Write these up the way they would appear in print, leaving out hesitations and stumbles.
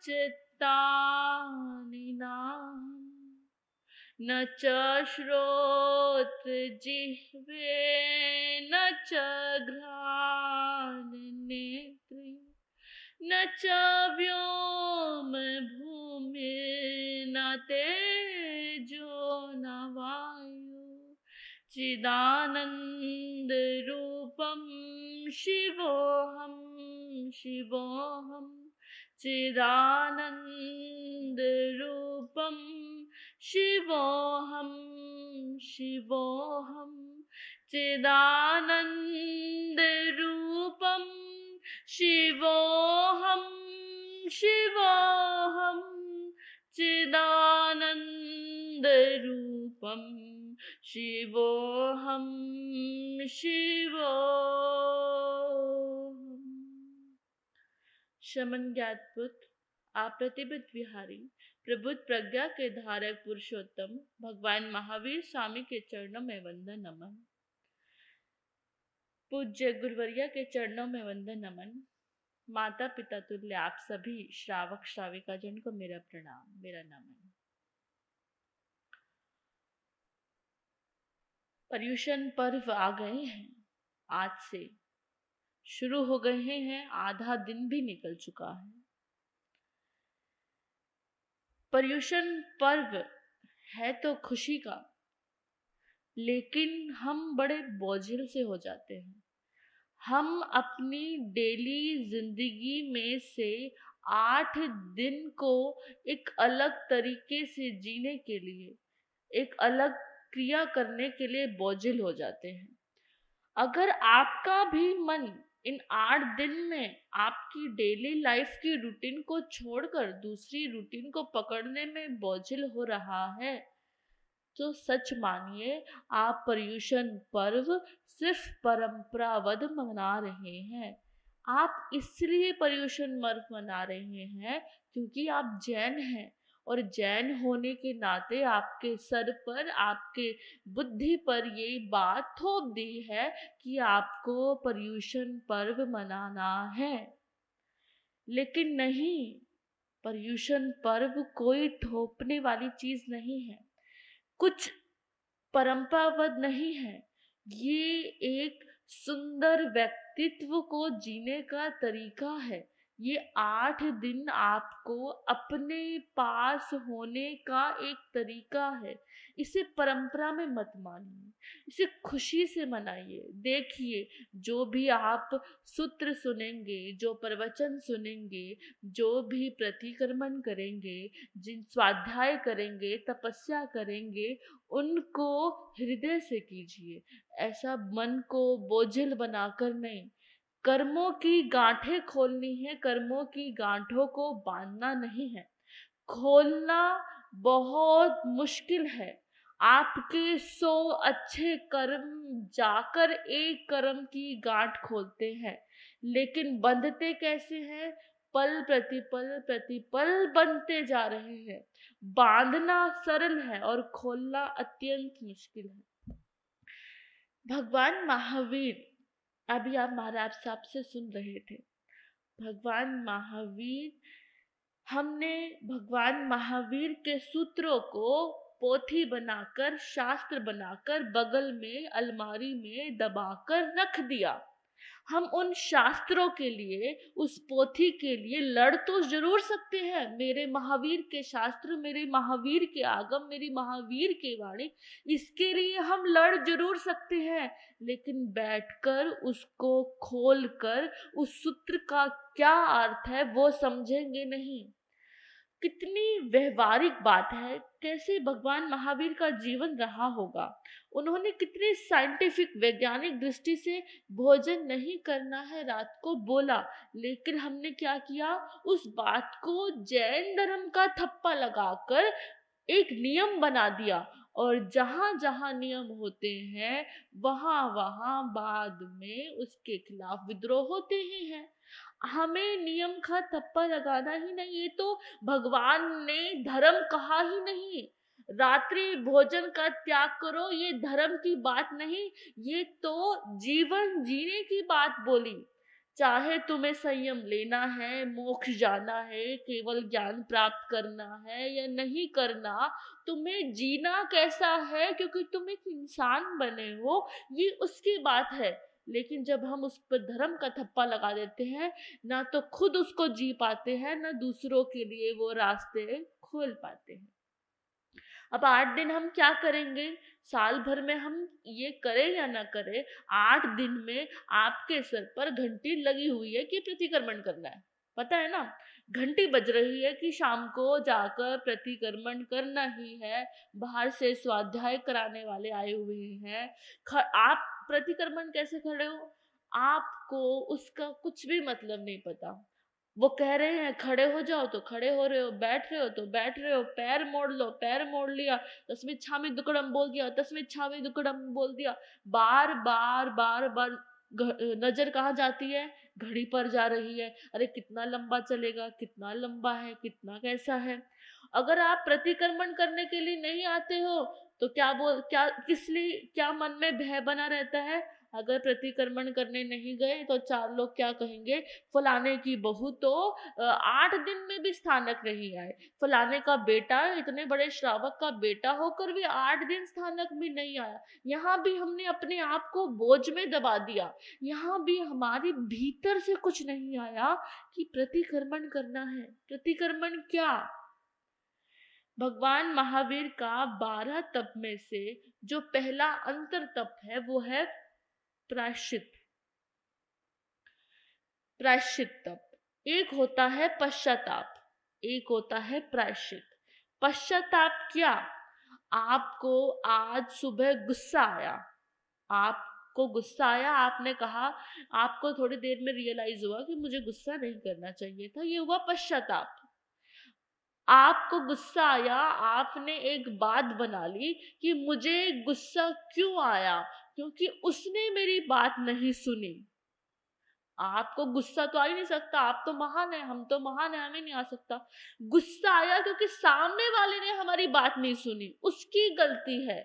चित्तानि नाहम् न च श्रोत्रजिह्वे न च घ्राणनेत्रे न च व्योम भूमिर्न तेजो न वायु चिदानंद रूपम शिवोहम शिवोहम चिदानंद रूपम शिवोहम शिवोहम चिदानंद रूपम शिवोहम शिवोहम चिदानंद रूपम शिवोहम शिवोहम। शमन ज्ञात पुत्र अप्रतिबित विहारी प्रबुद्ध प्रज्ञा के धारक पुरुषोत्तम भगवान महावीर स्वामी के चरणों में वंदन नमन। पूज्य गुरुवर्या के चरणों में वंदन नमन। माता पिता तुल्य आप सभी श्रावक श्राविका जन को मेरा प्रणाम, मेरा नमन। पर्युषण पर्व आ गए हैं, आज से शुरू हो गए हैं, आधा दिन भी निकल चुका है। पर्युषण पर्व है तो खुशी का, लेकिन हम बड़े बोझिल से हो जाते हैं। हम अपनी डेली जिंदगी में से 8 दिन को एक अलग तरीके से जीने के लिए, एक अलग क्रिया करने के लिए बोझिल हो जाते हैं। अगर आपका भी मन इन 8 दिन में आपकी डेली लाइफ की रूटीन को छोड़कर दूसरी रूटीन को पकड़ने में बोझिल हो रहा है, तो सच मानिए आप पर्युषण पर्व सिर्फ परंपरावद मना रहे हैं। आप इसलिए पर्युषण पर्व मना रहे हैं क्योंकि आप जैन हैं, और जैन होने के नाते आपके सर पर, आपके बुद्धि पर ये बात थोप दी है कि आपको पर्युषण पर्व मनाना है। लेकिन नहीं, पर्युषण पर्व कोई थोपने वाली चीज नहीं है, कुछ परंपरावद नहीं है। ये एक सुंदर व्यक्तित्व को जीने का तरीका है। ये 8 दिन आपको अपने पास होने का एक तरीका है। इसे परंपरा में मत मानिए, इसे खुशी से मनाइए। देखिए, जो भी आप सूत्र सुनेंगे, जो प्रवचन सुनेंगे, जो भी प्रतिक्रमण करेंगे, जिन स्वाध्याय करेंगे, तपस्या करेंगे, उनको हृदय से कीजिए। ऐसा मन को बोझिल बनाकर नहीं। कर्मों की गांठें खोलनी है, कर्मों की गांठों को बांधना नहीं है। खोलना बहुत मुश्किल है। आपके 100 अच्छे कर्म जाकर एक कर्म की गांठ खोलते हैं, लेकिन बंधते कैसे हैं? पल प्रतिपल बनते जा रहे हैं। बांधना सरल है और खोलना अत्यंत मुश्किल है। भगवान महावीर, अभी आप महाराज साहब से सुन रहे थे, भगवान महावीर, हमने भगवान महावीर के सूत्रों को पोथी बनाकर, शास्त्र बनाकर बगल में अलमारी में दबाकर रख दिया। हम उन शास्त्रों के लिए, उस पोथी के लिए लड़ तो जरूर सकते हैं। मेरे महावीर के शास्त्र, मेरे महावीर के आगम, मेरी महावीर की वाणी, इसके लिए हम लड़ जरूर सकते हैं, लेकिन बैठकर उसको खोलकर उस सूत्र का क्या अर्थ है वो समझेंगे नहीं। कितनी व्यवहारिक बात है, कैसे भगवान महावीर का जीवन रहा होगा। उन्होंने कितनी साइंटिफिक, वैज्ञानिक दृष्टि से भोजन नहीं करना है रात को बोला, लेकिन हमने क्या किया, उस बात को जैन धर्म का थप्पा लगाकर एक नियम बना दिया, और जहां जहां नियम होते हैं वहां वहां बाद में उसके खिलाफ विद्रोह होते ही हैं। हमें नियम का थप्पा लगाना ही नहीं, ये तो भगवान ने धर्म कहा ही नहीं। रात्रि भोजन का त्याग करो, ये धर्म की बात नहीं, ये तो जीवन जीने की बात बोली। चाहे तुम्हें संयम लेना है, मोक्ष जाना है, केवल ज्ञान प्राप्त करना है या नहीं करना, तुम्हें जीना कैसा है क्योंकि तुम एक इंसान बने हो, ये उसकी बात है। लेकिन जब हम उस पर धर्म का थप्पा लगा देते हैं, ना तो खुद उसको जी पाते हैं, ना दूसरों के लिए वो रास्ते खोल पाते हैं। अब 8 दिन हम क्या करेंगे? साल भर में हम ये करें या ना करें, 8 दिन में आपके सर पर घंटी लगी हुई है कि प्रतिक्रमण करना है। पता है ना? घंटी बज रही है कि शाम को जाकर प्रतिक्रमण करना ही है। बाहर से स्वाध्याय कराने वाले आए हुए हैं। आप प्रतिक्रमण कैसे खड़े हो? आपको उसका कुछ भी मतलब नहीं पता। वो कह रहे हैं खड़े हो जाओ तो खड़े हो रहे हो, बैठ रहे हो तो बैठ रहे हो, पैर मोड़ लो, पैर मोड़ लिया, तस्में छामी दुकड़म बोल दिया, तस्में छामी दुकड़म बोल दिया। बार बार बार बार नजर कहाँ जाती है? घड़ी पर जा रही है। अरे कितना लंबा चलेगा, कितना लंबा है, कितना कैसा है। अगर आप प्रतिक्रमण करने के लिए नहीं आते हो तो क्या किस लिए, क्या मन में भय बना रहता है? अगर प्रतिक्रमण करने नहीं गए तो 4 लोग क्या कहेंगे? फलाने की बहू तो 8 दिन में भी स्थानक नहीं आए। फलाने का बेटा, इतने बड़े श्रावक का बेटा होकर भी 8 दिन स्थानक में नहीं आया। यहाँ भी हमने अपने आप को बोझ में दबा दिया। यहाँ भी हमारे भीतर से कुछ नहीं आया कि प्रतिक्रमण करना है। प्रतिक्रमण क्या? भगवान महावीर का 12 तप में से जो पहला अंतर तप है वो है प्रायश्चित। प्रायश्चित तप। एक होता है पश्चाताप, एक होता है प्रायश्चित। पश्चाताप क्या? आपको आज सुबह गुस्सा आया, आपको गुस्सा आया, आपने कहा, आपको थोड़ी देर में रियलाइज हुआ कि मुझे गुस्सा नहीं करना चाहिए था, ये हुआ पश्चाताप। आपको गुस्सा आया, आपने एक बात बना ली कि मुझे गुस्सा क्यों आया, क्योंकि उसने मेरी बात नहीं सुनी। आपको गुस्सा तो आ ही नहीं सकता, आप तो महान है, हम तो महान है, हमें नहीं आ सकता। गुस्सा आया क्योंकि सामने वाले ने हमारी बात नहीं सुनी, उसकी गलती है।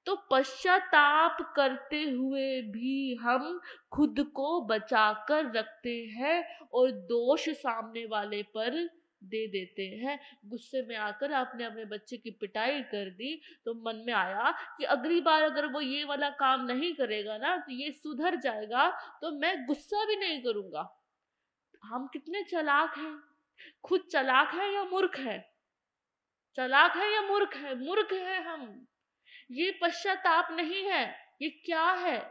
तो पश्चाताप करते हुए भी हम खुद को बचा कर रखते हैं और दोष सामने वाले पर दे देते हैं। गुस्से में आकर आपने अपने बच्चे की पिटाई कर दी तो मन में आया कि अगली बार अगर वो ये वाला काम नहीं करेगा ना तो ये सुधर जाएगा, तो मैं गुस्सा भी नहीं करूंगा। हम कितने चालाक हैं। खुद चालाक है या मूर्ख है? चालाक है या मूर्ख है? मूर्ख है हम। ये पश्चाताप नहीं है। ये क्या है?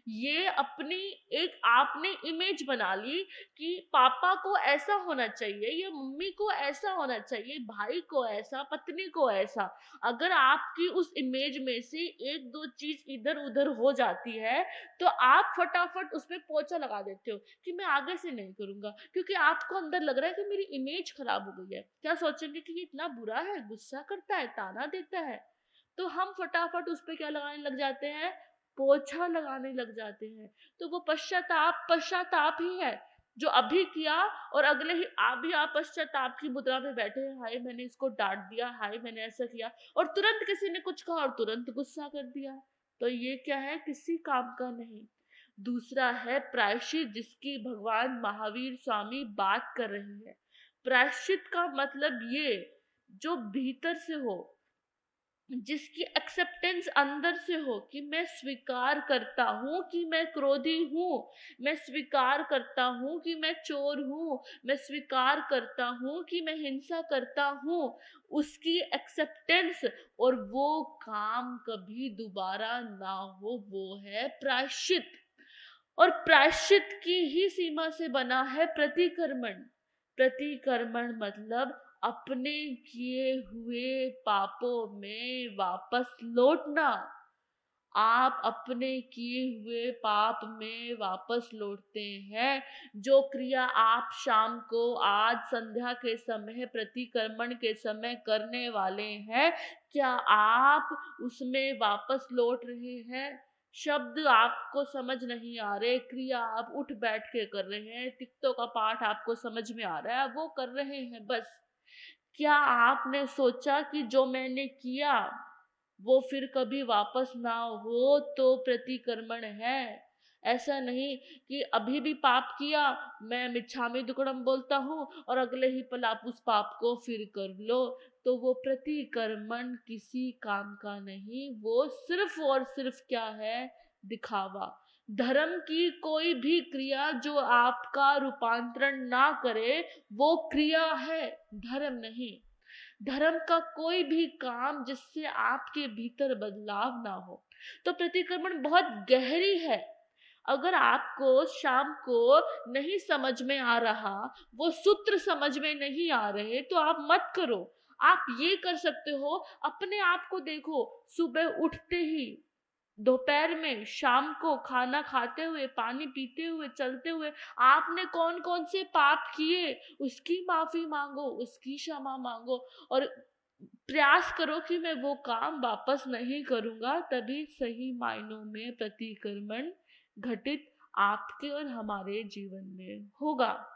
ये अपनी एक आपने इमेज बना ली कि पापा को ऐसा होना चाहिए या मम्मी को ऐसा होना चाहिए, भाई को ऐसा, पत्नी को ऐसा। अगर आपकी उस इमेज में से एक दो चीज इधर उधर हो जाती है तो आप फटाफट उस पे पोछा लगा देते हो कि मैं आगे से नहीं करूंगा, क्योंकि आपको अंदर लग रहा है कि मेरी इमेज खराब हो गई है। क्या सोचेंगे कि ये इतना बुरा है, गुस्सा करता है, ताना देता है। तो हम फटाफट उस पे क्या लगाने लग जाते हैं? पोछा लगाने लग जाते हैं। तो वो पश्चाताप पश्चाताप ही है जो अभी किया, और अगले ही अभी आप पश्चाताप की मुद्रा में बैठे हैं, हाय मैंने इसको डांट दिया, हाय मैंने ऐसा किया, और तुरंत किसी ने कुछ कहा और तुरंत गुस्सा कर दिया। तो ये क्या है? किसी काम का नहीं। दूसरा है प्रायश्चित, जिसकी भगवान महावीर स्वामी बात कर रहे हैं। प्रायश्चित का मतलब ये जो भीतर से हो, जिसकी एक्सेप्टेंस अंदर से हो कि मैं स्वीकार करता हूं कि मैं क्रोधी हूं, मैं स्वीकार करता हूं कि मैं चोर हूं, मैं स्वीकार करता हूं कि मैं हिंसा करता हूं। उसकी एक्सेप्टेंस, और वो काम कभी दोबारा ना हो, वो है प्रायश्चित। और प्रायश्चित की ही सीमा से बना है प्रतिक्रमण। प्रतिक्रमण मतलब अपने किए हुए पापों में वापस लौटना। आप अपने किए हुए पाप में वापस लौटते हैं। जो क्रिया आप शाम को आज संध्या के समय, प्रतिक्रमण के समय करने वाले हैं, क्या आप उसमें वापस लौट रहे हैं? शब्द आपको समझ नहीं आ रहे, क्रिया आप उठ बैठ के कर रहे हैं, तिक्तों का पाठ आपको समझ में आ रहा है, वो कर रहे हैं बस। क्या आपने सोचा कि जो मैंने किया वो फिर कभी वापस ना हो तो प्रतिक्रमण है? ऐसा नहीं कि अभी भी पाप किया, मैं मिच्छामि दुक्कडम बोलता हूँ और अगले ही पल आप उस पाप को फिर कर लो, तो वो प्रतिकर्मण किसी काम का नहीं, वो सिर्फ और सिर्फ क्या है, दिखावा। धर्म की कोई भी क्रिया जो आपका रूपांतरण ना करे, वो क्रिया है, धर्म नहीं। धर्म का कोई भी काम जिससे आपके भीतर बदलाव ना हो। तो प्रतिक्रमण बहुत गहरी है। अगर आपको शाम को नहीं समझ में आ रहा, वो सूत्र समझ में नहीं आ रहे, तो आप मत करो। आप ये कर सकते हो, अपने आप को देखो, सुबह उठते ही, दोपहर में, शाम को, खाना खाते हुए, पानी पीते हुए, चलते हुए, आपने कौन कौन से पाप किए, उसकी माफी मांगो, उसकी क्षमा मांगो और प्रयास करो कि मैं वो काम वापस नहीं करूंगा। तभी सही मायनों में प्रतिक्रमण घटित आपके और हमारे जीवन में होगा।